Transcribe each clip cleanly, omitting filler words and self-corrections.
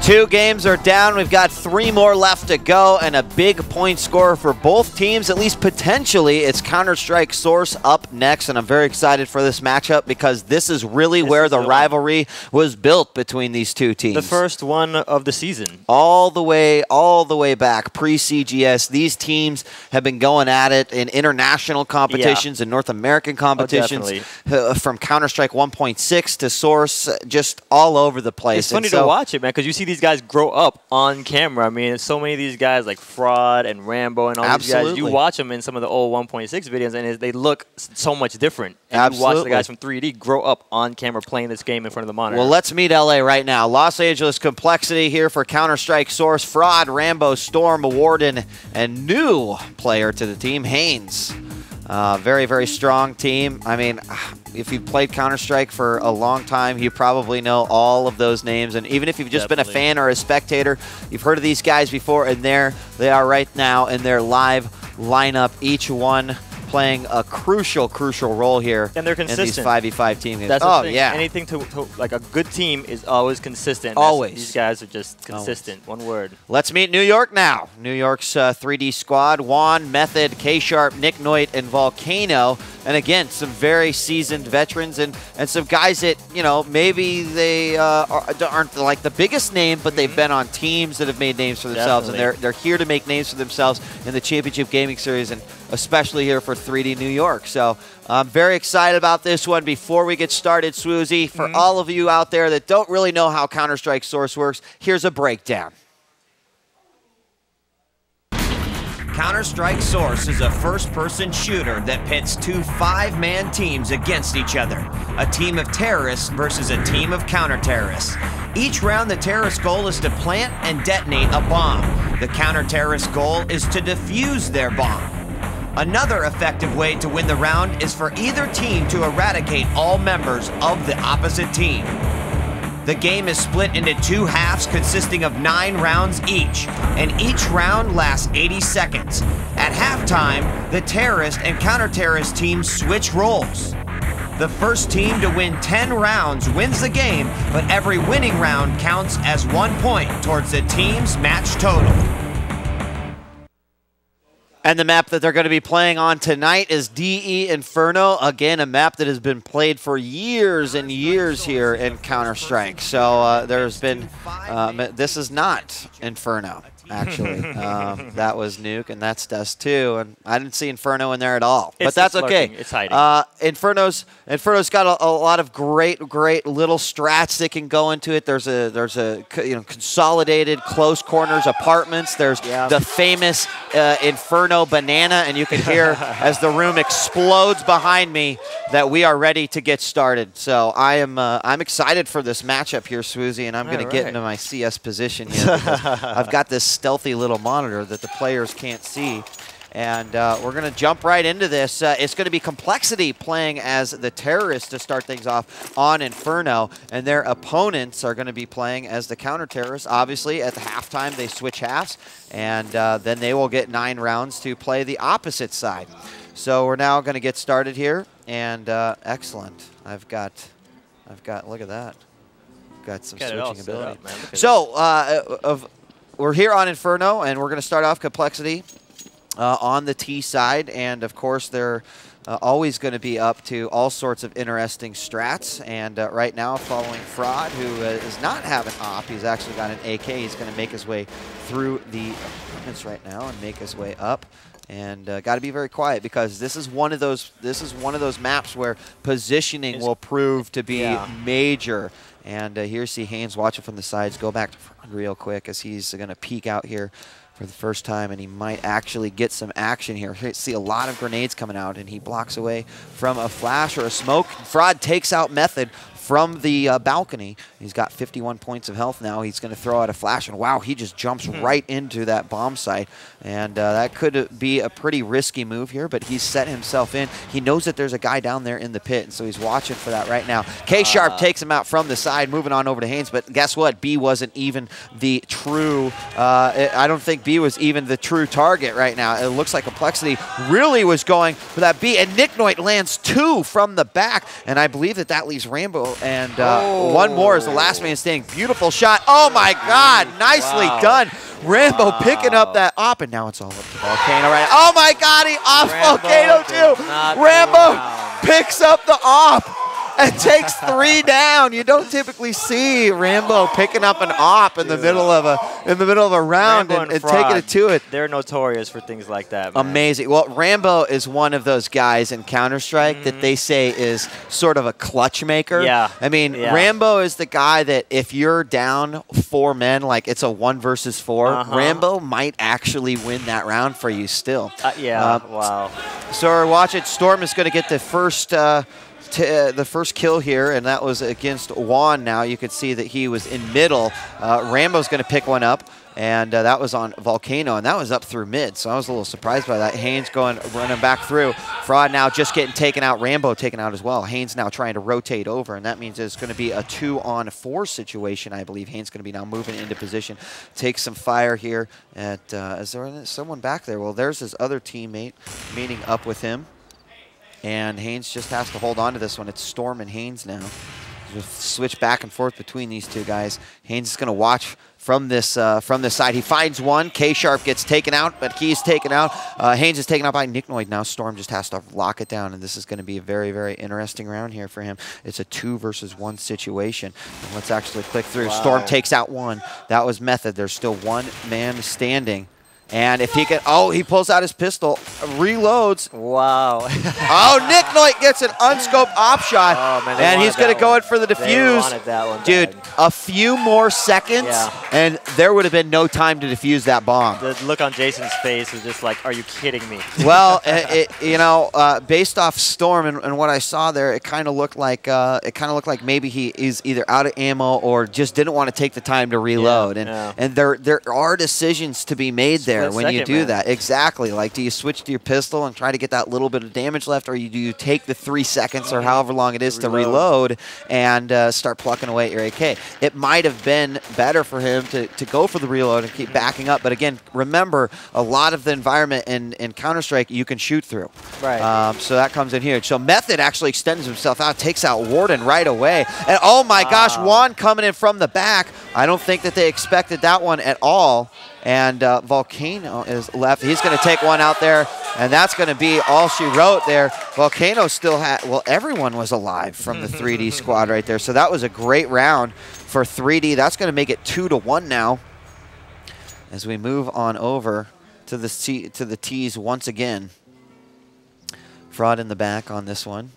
Two games are down. We've got 3 more left to go, and a big point scorer for both teams, at least potentially. It's Counter-Strike Source up next, and I'm very excited for this matchup because this is really where the rivalry was built between these two teams. The first one of the season. All the way back, pre-CGS. These teams have been going at it in international competitions and North American competitions, from Counter-Strike 1.6 to Source, just all over the place. It's funny to watch it, man, because you see these guys grow up on camera. I mean, so many of these guys like Fraud and Rambo and all these guys, you watch them in some of the old 1.6 videos and they look so much different. And you watch the guys from 3D grow up on camera playing this game in front of the monitor. Well, let's meet LA right now. Los Angeles Complexity here for Counter-Strike Source. Fraud, Rambo, Storm, Warden, and new player to the team, Haynes. Very, very strong team. I mean, if you've played Counter-Strike for a long time, you probably know all of those names. And even if you've just been a fan or a spectator, you've heard of these guys before. And there they are right now in their live lineup, each one playing a crucial role here. And they're consistent. In these 5v5 team games. That's the thing. Anything to like a good team is always consistent. Always. These guys are just consistent. One word. Let's meet New York now. New York's 3D squad. Juan, Method, K-Sharp, Nick Noit, and Volcano. And again, some very seasoned veterans and some guys that, you know, maybe they aren't like the biggest name, but they've been on teams that have made names for themselves. And they're here to make names for themselves in the Championship Gaming Series, and especially here for 3D New York. So I'm very excited about this one. Before we get started, Swoozy, for all of you out there that don't really know how Counter-Strike Source works, here's a breakdown. Counter-Strike Source is a first-person shooter that pits 2 5-man teams against each other. A team of terrorists versus a team of counter-terrorists. Each round, the terrorist goal is to plant and detonate a bomb. The counter-terrorist goal is to defuse their bomb. Another effective way to win the round is for either team to eradicate all members of the opposite team. The game is split into 2 halves consisting of 9 rounds each, and each round lasts 80 seconds. At halftime, the terrorist and counter-terrorist teams switch roles. The first team to win 10 rounds wins the game, but every winning round counts as 1 point towards the team's match total. And the map that they're going to be playing on tonight is DE Inferno. Again, a map that has been played for years and years here in Counter-Strike. So there's been, this is not Inferno, actually. That was Nuke, and that's Dust 2. And I didn't see Inferno in there at all. But that's okay. It's hiding. Inferno's got a lot of great little strats that can go into it. There's a consolidated close corners apartments. There's the famous Inferno banana, and you can hear as the room explodes behind me that we are ready to get started. So I'm excited for this matchup here, Swoozy, and I'm going to get into my CS position here because I've got this stealthy little monitor that the players can't see. And we're going to jump right into this. It's going to be Complexity playing as the terrorists to start things off on Inferno, and their opponents are going to be playing as the counter-terrorists. Obviously, at the halftime, they switch halves, and then they will get 9 rounds to play the opposite side. So we're now going to get started here, and excellent. I've got, look at that. Got some switching ability. So we're here on Inferno, and we're going to start off Complexity on the T side, and of course they're always going to be up to all sorts of interesting strats. And right now, following Fraud, who is not having op, he's actually got an AK. He's going to make his way through the apartments right now and make his way up. And got to be very quiet because this is one of those maps where positioning will prove to be major. And here you see Haynes watching from the sides. Go back to Fraud real quick as he's going to peek out here for the first time, and he might actually get some action here. Here, see a lot of grenades coming out, and he blocks away from a flash or a smoke. Fraud takes out Method, from the balcony. He's got 51 points of health now. He's going to throw out a flash, and wow, he just jumps right into that bomb site. And that could be a pretty risky move here, but he's set himself in. He knows that there's a guy down there in the pit, and so he's watching for that right now. K-Sharp takes him out from the side, moving on over to Haynes, but guess what? B wasn't even the true, I don't think B was even the true target right now. It looks like Complexity really was going for that B, and Nick Noit lands 2 from the back, and I believe that that leaves Rambo, and one more is the last man standing. Beautiful shot. Oh my God, nicely done. Rambo picking up that op, and now it's all up to Volcano right now. Oh my God, he off Volcano too. Rambo picks up the op and takes 3 down. You don't typically see Rambo picking up an op in the middle of a round and taking it to it. They're notorious for things like that, man. Amazing. Well, Rambo is one of those guys in Counter-Strike that they say is sort of a clutch maker. Yeah. I mean, Rambo is the guy that if you're down 4 men, like it's a 1 versus 4, Rambo might actually win that round for you still. Wow. So we're watching. Storm is going to get the first kill here, and that was against Juan. Now you can see that he was in middle. Rambo's going to pick one up, and that was on Volcano, and that was up through mid, so I was a little surprised by that. Haynes running back through. Fraud now just getting taken out. Rambo taken out as well. Haynes now trying to rotate over, and that means it's going to be a 2-on-4 situation, I believe. Haynes going to be now moving into position. Takes some fire here. Is there someone back there? Well, there's his other teammate meeting up with him. And Haynes just has to hold on to this one. It's Storm and Haynes now. Just switch back and forth between these two guys. Haynes is going to watch from this side. He finds one. K-Sharp gets taken out, but he's taken out. Haynes is taken out by Nick Noid. Now Storm just has to lock it down, and this is going to be a very, very interesting round here for him. It's a 2 versus 1 situation. And let's actually click through. Wow. Storm takes out one. That was Method. There's still 1 man standing. And if he can, he pulls out his pistol, reloads. Wow. Nick Noit gets an unscoped op shot, and he's going to go in for the defuse. Dude, a few more seconds, and there would have been no time to defuse that bomb. The look on Jason's face was just like, are you kidding me? Well, based off Storm and what I saw there, it kind of looked like maybe he is either out of ammo or just didn't want to take the time to reload. And there are decisions to be made there. When you do that. Exactly. Like, do you switch to your pistol and try to get that little bit of damage left, or do you take the 3 seconds or however long it is to reload and start plucking away at your AK? It might have been better for him to go for the reload and keep backing up. But again, remember, a lot of the environment in Counter-Strike you can shoot through. Right. So that comes in here. So Method actually extends himself out, takes out Warden right away. And oh my gosh, Juan coming in from the back. I don't think that they expected that one at all. And Volcano is left. He's going to take one out there, and that's going to be all she wrote there. Volcano still had, everyone was alive from the 3D squad right there. So that was a great round for 3D. That's going to make it 2-1 now as we move on over to the T's once again. Fraud in the back on this one.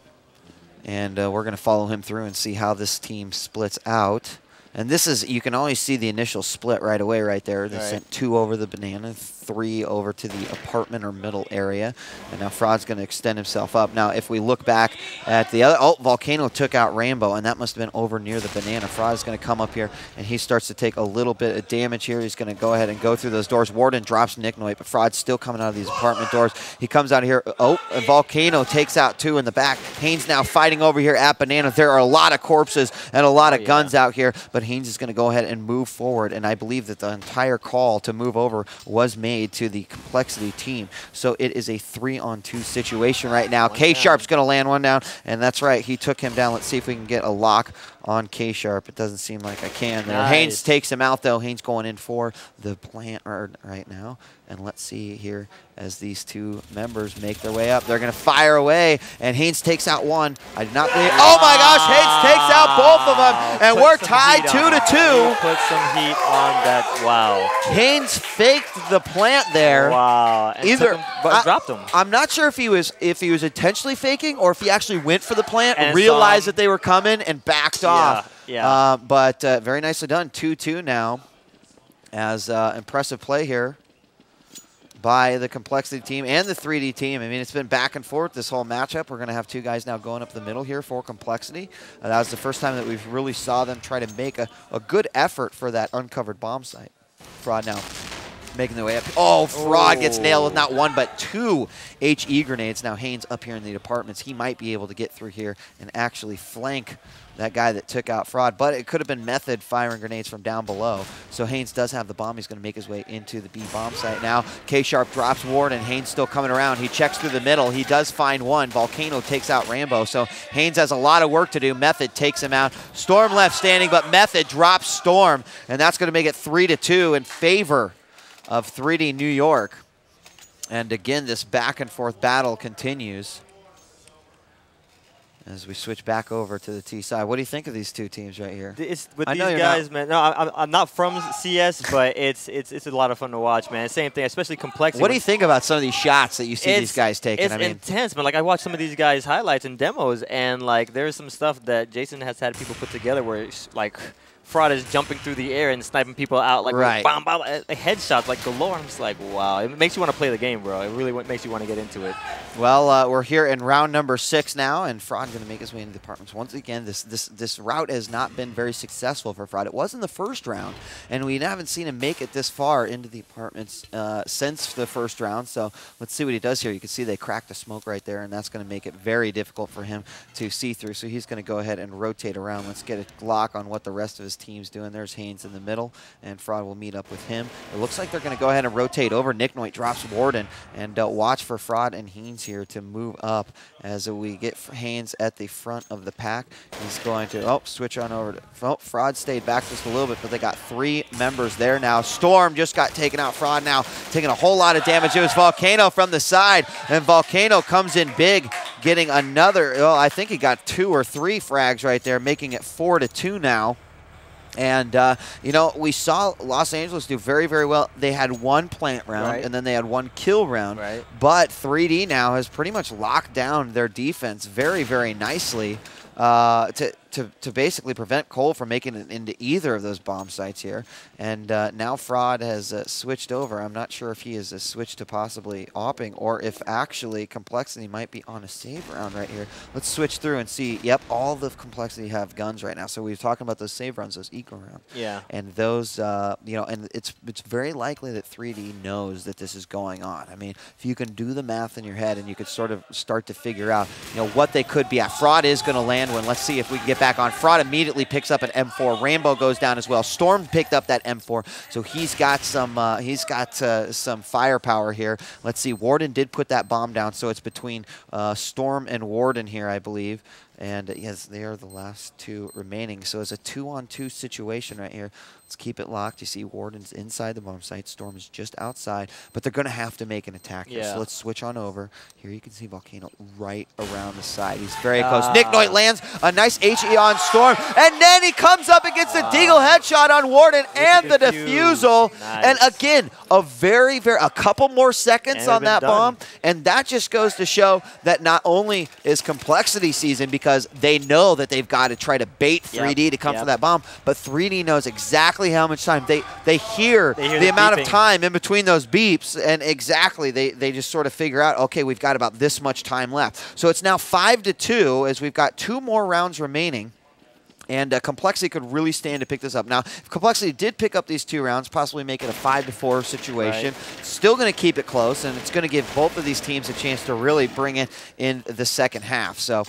And we're going to follow him through and see how this team splits out. And this is, you can always see the initial split right away right there. They sent 2 over the banana, 3 over to the apartment or middle area. And now Fraud's going to extend himself up. Now, if we look back at the other, Volcano took out Rambo, and that must have been over near the banana. Fraud's going to come up here, and he starts to take a little bit of damage here. He's going to go ahead and go through those doors. Warden drops Nick Noit, but Fraud's still coming out of these apartment doors. He comes out here. And Volcano takes out 2 in the back. Haynes now fighting over here at banana. There are a lot of corpses and a lot of guns out here, but Haynes is going to go ahead and move forward, and I believe that the entire call to move over was made to the Complexity team. So it is a 3-on-2 situation right now. K-Sharp's going to land one down, and that's right, he took him down. Let's see if we can get a lock on K-Sharp. It doesn't seem like I can there. Nice. Haynes takes him out, though. Haynes going in for the plant right now. And let's see here as these 2 members make their way up. They're going to fire away, and Haynes takes out one. I did not believe. Oh my gosh, Haynes takes out both of them, and we're tied 2-2. Put some heat on that. Wow. Haynes faked the plant there. Wow. And dropped him. I'm not sure if he was intentionally faking or if he actually went for the plant, and realized that they were coming and backed off. Yeah. But very nicely done. 2-2 now. As impressive play here by the Complexity team and the 3D team. I mean, it's been back and forth this whole matchup. We're going to have two guys now going up the middle here for Complexity. That was the first time that we've really saw them try to make a good effort for that uncovered bomb site. Fraud now making their way up. Oh, Fraud gets nailed with not one but two HE grenades. Now Haynes up here in the apartments. He might be able to get through here and actually flank that guy that took out Fraud, but it could have been Method firing grenades from down below. So Haynes does have the bomb. He's going to make his way into the B bomb site now. K-Sharp drops Warden. Haynes still coming around. He checks through the middle. He does find one. Volcano takes out Rambo. So Haynes has a lot of work to do. Method takes him out. Storm left standing, but Method drops Storm, and that's going to make it 3-2 in favor of 3D New York. And again, this back and forth battle continues as we switch back over to the T side. What do you think of these two teams right here? It's with these guys, man. No, I'm not from CS, but it's a lot of fun to watch, man. Same thing, especially Complexity. What do you think about some of these shots that you see these guys taking? It's intense, man. Like, I watch some of these guys' highlights and demos, and like there's some stuff that Jason has had people put together where it's like Fraud is jumping through the air and sniping people out like bomb, bomb, headshots like galore. I'm just like, wow. It makes you want to play the game, bro. It really makes you want to get into it. Well, we're here in round number 6 now, and Fraud going to make his way into the apartments. Once again, this route has not been very successful for Fraud. It was in the first round, and we haven't seen him make it this far into the apartments since the first round. So let's see what he does here. You can see they cracked the smoke right there, and that's going to make it very difficult for him to see through. So he's going to go ahead and rotate around. Let's get a lock on what the rest of his team's doing. There's Haynes in the middle, and Fraud will meet up with him. It looks like they're going to go ahead and rotate over. Nick Noit drops Warden, and watch for Fraud and Haynes here to move up as we get Haynes at the front of the pack. He's going to, switch on over to, Fraud stayed back just a little bit, but they got 3 members there now. Storm just got taken out. Fraud now taking a whole lot of damage. It was Volcano from the side, and Volcano comes in big, getting another, I think he got 2 or 3 frags right there, making it 4-2 now. And, you know, we saw Los Angeles do very, very well. They had 1 plant round, and then they had 1 kill round. But 3D now has pretty much locked down their defense very, very nicely to basically prevent Cole from making it into either of those bomb sites here. And now Fraud has switched over. I'm not sure if he has switched to possibly opping or if actually Complexity might be on a save round right here. Let's switch through and see. Yep, all the Complexity have guns right now. So we were talking about those save rounds, those eco rounds. Yeah. And those, you know, and it's very likely that 3D knows that this is going on. I mean, if you can do the math in your head and you could sort of start to figure out, you know, what they could be at. Fraud is going to land one. Let's see if we can get back on. Fraud immediately picks up an M4. Rambo goes down as well. Storm picked up that M4, so he's got some firepower here. Let's see. Warden did put that bomb down, so it's between Storm and Warden here, I believe. And yes, they are the last 2 remaining. So it's a 2-on-2 situation right here. Let's keep it locked. You see Warden's inside the bomb site. Storm is just outside, but they're going to have to make an attack here. So let's switch on over. Here you can see Volcano right around the side. He's very close. Nick Noit lands a nice HE on Storm, and then he comes up and gets the Deagle headshot on Warden and the defusal. Nice. And again, a couple more seconds on that bomb, and that just goes to show that not only is Complexity seasoned because they know that they've got to try to bait 3D to come for that bomb, but 3D knows exactly how much time they hear the amount of time in between those beeps, and exactly they just sort of figure out, okay, we've got about this much time left. So it's now 5-2 as we've got 2 more rounds remaining. And Complexity could really stand to pick this up. Now, if Complexity did pick up these 2 rounds, possibly make it a 5-4 situation, still going to keep it close, and it's going to give both of these teams a chance to really bring it in the second half. So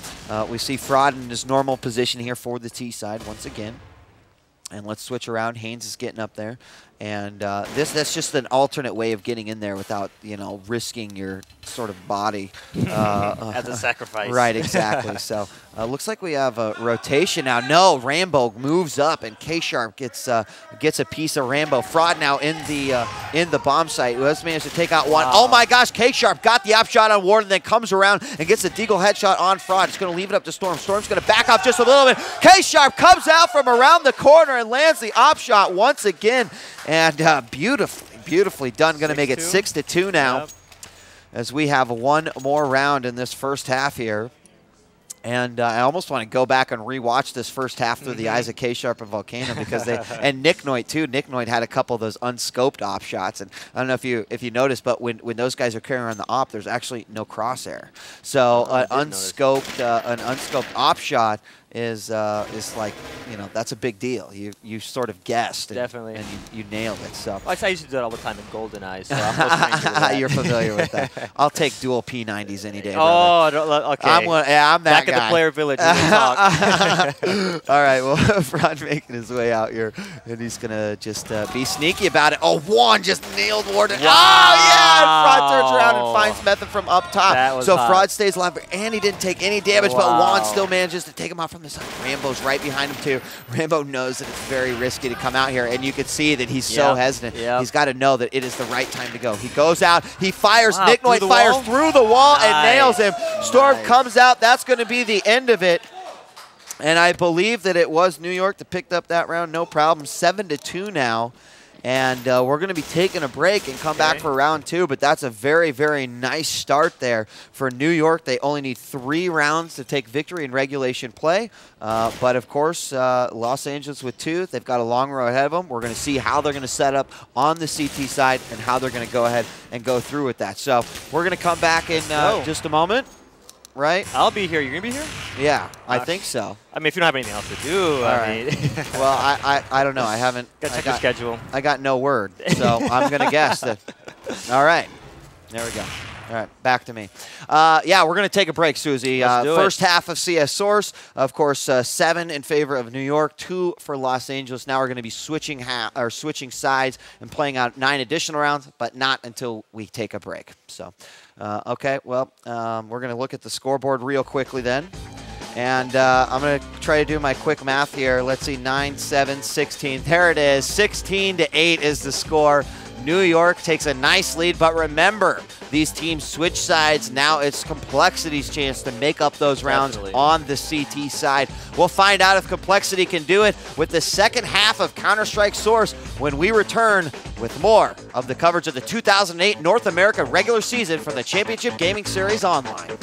we see Fraud in his normal position here for the T side once again. And let's switch around. Haynes is getting up there. And that's just an alternate way of getting in there without, you know, risking your sort of body. As a sacrifice. Right, exactly. So looks like we have a rotation now. No, Rambo moves up, and K-Sharp gets a piece of Rambo. Fraud now in the bomb site. Who has managed to take out one. Oh my gosh, K-Sharp got the op shot on Warden, then comes around and gets a Deagle headshot on Fraud. It's going to leave it up to Storm. Storm's going to back off just a little bit. K-Sharp comes out from around the corner and lands the op shot once again. And beautifully done. Going to make it 6-2 now, as we have 1 more round in this first half here. And I almost want to go back and rewatch this first half through the eyes of K-Sharp and Volcano because they and Nick Noit too. Nick Noit had a couple of those unscoped op shots, and I don't know if you noticed, but when those guys are carrying around the op, there's actually no crosshair. So an unscoped op shot is like, you know, that's a big deal. You sort of guessed, definitely, and you nailed it. So I used to do that all the time in GoldenEye. So I'm no stranger to that. You're familiar with that. I'll take dual P90s any day. Oh, okay. I'm that Back guy. at the player village. Talk. All right, well, Frod making his way out here, and he's gonna just be sneaky about it. Oh, Juan just nailed Warden. Wow. Oh yeah, and Frod turns around and finds Method from up top. That was so hot. Frod stays alive, and he didn't take any damage, but Juan still manages to take him out from the side. Rambo's right behind him too. Rambo knows that it's very risky to come out here, and you can see that he's so hesitant. He's got to know that it is the right time to go. He goes out, he fires. Nick Noit fires through the wall and nails him. Storm comes out. That's going to be the end of it. And I believe that it was New York that picked up that round, no problem. 7-2 now. And we're going to be taking a break and come back for round 2. But that's a very, very nice start there for New York. They only need 3 rounds to take victory in regulation play. But, of course, Los Angeles with 2. They've got a long road ahead of them. We're going to see how they're going to set up on the CT side and how they're going to go ahead and go through with that. So we're going to come back in just a moment. Right? I'll be here. You're going to be here? Yeah, I think so. I mean, if you don't have anything else to do, I mean. Well, I don't know. I haven't. Got to check your schedule. I got no word, so I'm going to guess that. All right. There we go. All right, back to me. Yeah, we're going to take a break, Susie. First half of CS Source, of course, 7 in favor of New York, 2 for Los Angeles. Now we're going to be switching sides and playing out 9 additional rounds, but not until we take a break. So, okay, well, we're going to look at the scoreboard real quickly then. And I'm going to try to do my quick math here. Let's see, 9, 7, 16. There it is. 16-8 is the score. New York takes a nice lead, but remember, these teams switch sides. Now it's Complexity's chance to make up those rounds on the CT side. We'll find out if Complexity can do it with the second half of Counter-Strike Source when we return with more of the coverage of the 2008 North America regular season from the Championship Gaming Series Online.